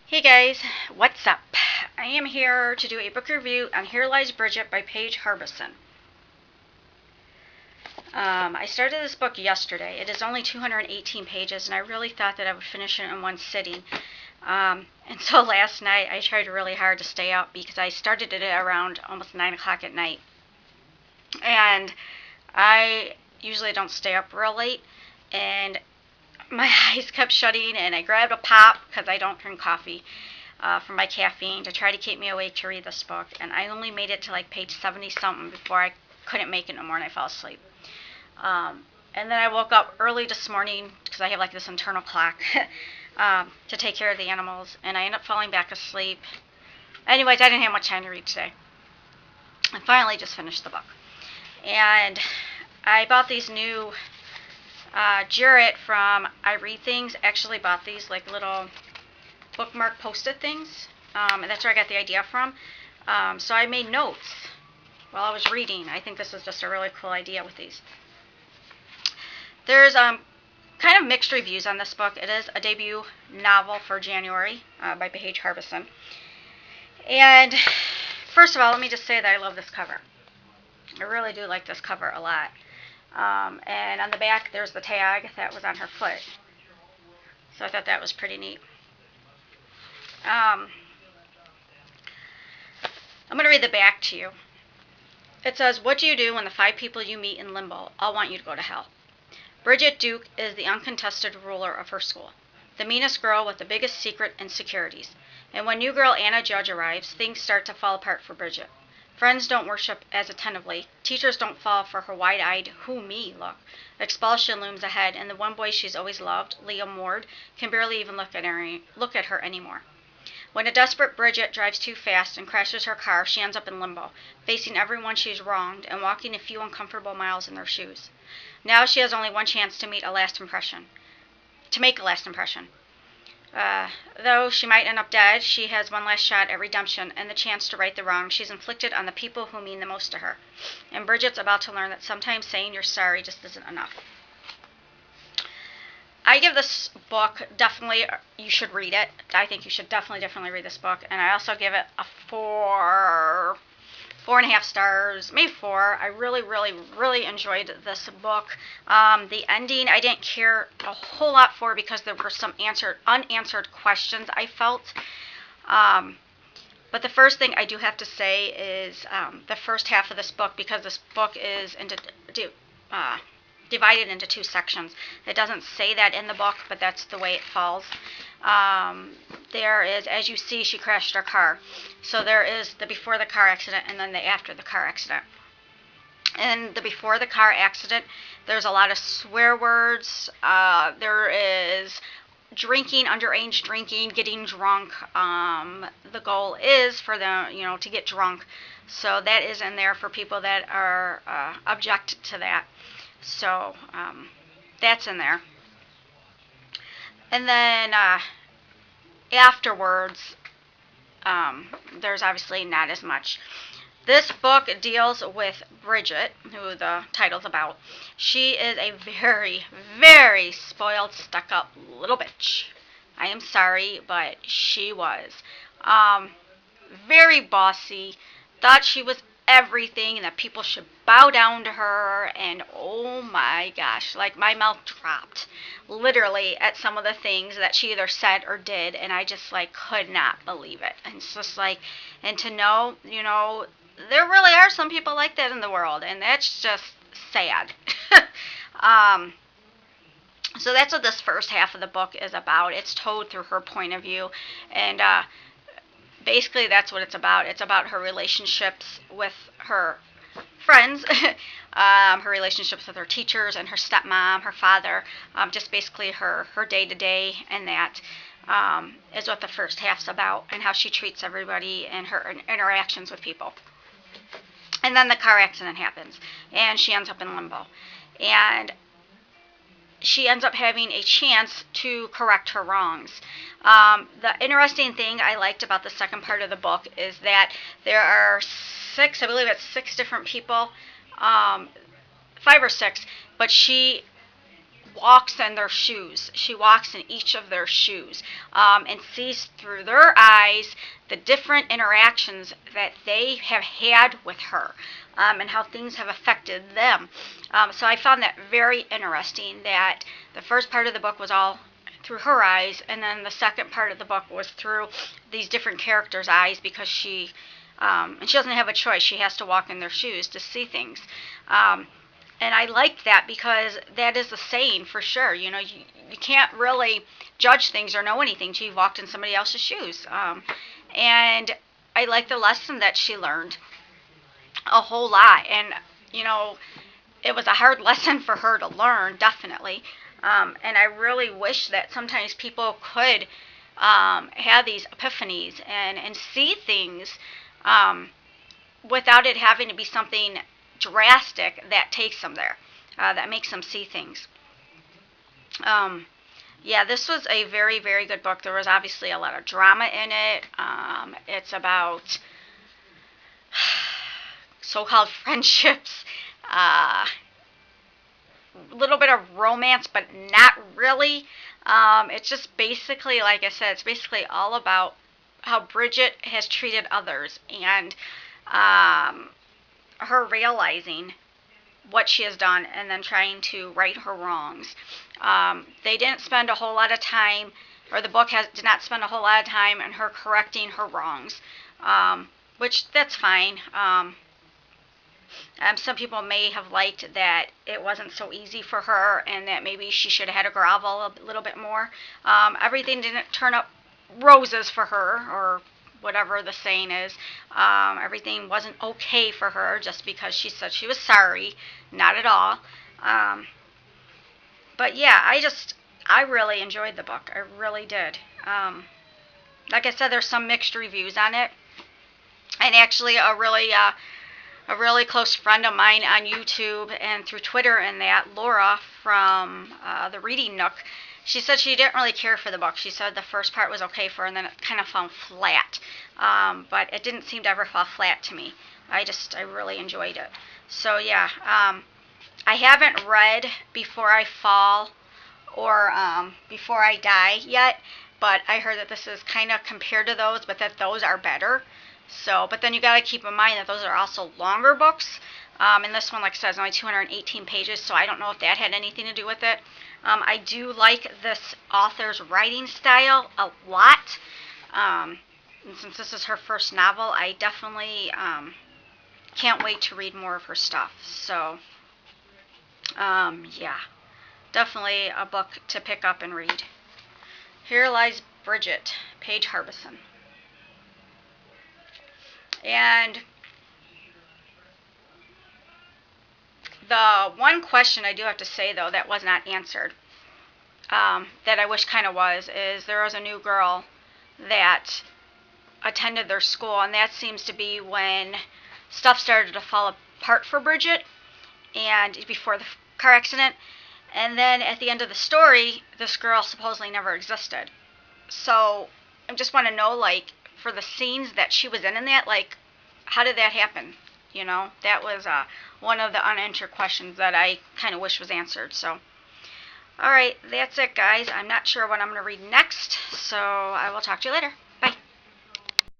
Hey guys, what's up? I am here to do a book review on Here Lies Bridget by Paige Harbison. I started this book yesterday. It is only 218 pages, and I really thought that I would finish it in one sitting. And so last night I tried really hard to stay up because I started it around almost 9 o'clock at night. And I usually don't stay up real late, and my eyes kept shutting, and I grabbed a pop because I don't drink coffee for my caffeine to try to keep me awake to read this book. And I only made it to like page 70 something before I couldn't make it no more, and I fell asleep. And then I woke up early this morning because I have like this internal clock to take care of the animals, and I ended up falling back asleep. Anyways, I didn't have much time to read today. I finally just finished the book. And I bought these new Jarrett from I Read Things. Actually bought these like little bookmark post-it things. And that's where I got the idea from. So I made notes while I was reading. I think this is just a really cool idea with these. There's kind of mixed reviews on this book. It is a debut novel for January by Paige Harbison. And first of all, let me just say that I love this cover. I really do like this cover a lot. And on the back, there's the tag that was on her foot. So I thought that was pretty neat. I'm going to read the back to you. It says, "What do you do when the 5 people you meet in limbo all want you to go to hell? Bridget Duke is the uncontested ruler of her school, the meanest girl with the biggest secret insecurities. And when new girl Anna Judge arrives, things start to fall apart for Bridget. Friends don't worship as attentively. Teachers don't fall for her wide-eyed, who me look. Expulsion looms ahead, and the one boy she's always loved, Liam Ward, can barely even look at her anymore. When a desperate Bridget drives too fast and crashes her car, she ends up in limbo, facing everyone she's wronged and walking a few uncomfortable miles in their shoes. Now she has only one chance to make a last impression. Though she might end up dead, she has one last shot at redemption and the chance to right the wrong she's inflicted on the people who mean the most to her. And Bridget's about to learn that sometimes saying you're sorry just isn't enough." I give this book, definitely, you should read it. I think you should definitely read this book. And I also give it a 4.5 stars, maybe 4. I really enjoyed this book. The ending I didn't care a whole lot for because there were some unanswered questions I felt. But the first thing I do have to say is the first half of this book, because this book is divided into 2 sections. It doesn't say that in the book, but that's the way it falls. There is, as you see, she crashed her car. So there is the before the car accident and then the after the car accident. In the before the car accident, there's a lot of swear words. There is drinking, underage drinking, getting drunk. The goal is for them, to get drunk. So that is in there for people that are object to that. So that's in there. And then afterwards, there's obviously not as much. This book deals with Bridget, who the title's about. She is a very spoiled, stuck-up little bitch. I am sorry, but she was. Very bossy, thought she was everything and that people should bow down to her, and oh my gosh, like my mouth dropped literally at some of the things that she either said or did, and I just like could not believe it. And it's just like, and to know, there really are some people like that in the world, and that's just sad. So that's what this first half of the book is about. It's told through her point of view, and basically that's what it's about. It's about her relationships with her friends, her relationships with her teachers and her stepmom, her father, just basically her day-to-day, and that is what the first half's about, and how she treats everybody and her interactions with people. And then the car accident happens, and she ends up in limbo. And she ends up having a chance to correct her wrongs. The interesting thing I liked about the second part of the book is that there are 6, I believe it's 6 different people, 5 or 6, but she walks in their shoes. She walks in each of their shoes, and sees through their eyes the different interactions that they have had with her, and how things have affected them. So I found that very interesting, that the first part of the book was all through her eyes, and then the second part of the book was through these different characters' eyes, because and she doesn't have a choice. She has to walk in their shoes to see things. And I like that, because that is a saying for sure. You know, you can't really judge things or know anything till you've walked in somebody else's shoes. And I like the lesson that she learned a whole lot. And, you know, it was a hard lesson for her to learn, definitely. And I really wish that sometimes people could have these epiphanies and see things without it having to be something drastic that takes them there, that makes them see things. Yeah, this was a very, very good book. There was obviously a lot of drama in it. It's about so-called friendships, a little bit of romance, but not really. It's just basically, like I said, it's basically all about how Bridget has treated others, and her realizing what she has done and then trying to right her wrongs. They didn't spend a whole lot of time, or the book did not spend a whole lot of time in her correcting her wrongs, which that's fine. Some people may have liked that it wasn't so easy for her, and that maybe she should have had to grovel a little bit more. Everything didn't turn up roses for her, or whatever the saying is. Everything wasn't okay for her just because she said she was sorry. Not at all. But yeah, I really enjoyed the book. I really did. Like I said, there's some mixed reviews on it. And actually a really close friend of mine on YouTube and through Twitter, and that, Laura from the Reading Nook, she said she didn't really care for the book. She said the first part was okay for her, and then it kind of fell flat. But it didn't seem to ever fall flat to me. I really enjoyed it. So yeah, I haven't read Before I Fall or Before I Die yet, but I heard that this is kind of compared to those, but that those are better. So, but then you got to keep in mind that those are also longer books. And this one, like I said, is only 218 pages, so I don't know if that had anything to do with it. I do like this author's writing style a lot. And since this is her first novel, I definitely can't wait to read more of her stuff. So, yeah, definitely a book to pick up and read. Here Lies Bridget, Paige Harbison. And the one question I do have to say, though, that was not answered, that I wish kind of was, is there was a new girl that attended their school, and that seems to be when stuff started to fall apart for Bridget, and before the car accident. And then at the end of the story, this girl supposedly never existed. So I just want to know, like, for the scenes that she was in that, like, how did that happen? You know, that was one of the unanswered questions that I kind of wish was answered. So, all right, that's it, guys. I'm not sure what I'm going to read next, so I will talk to you later.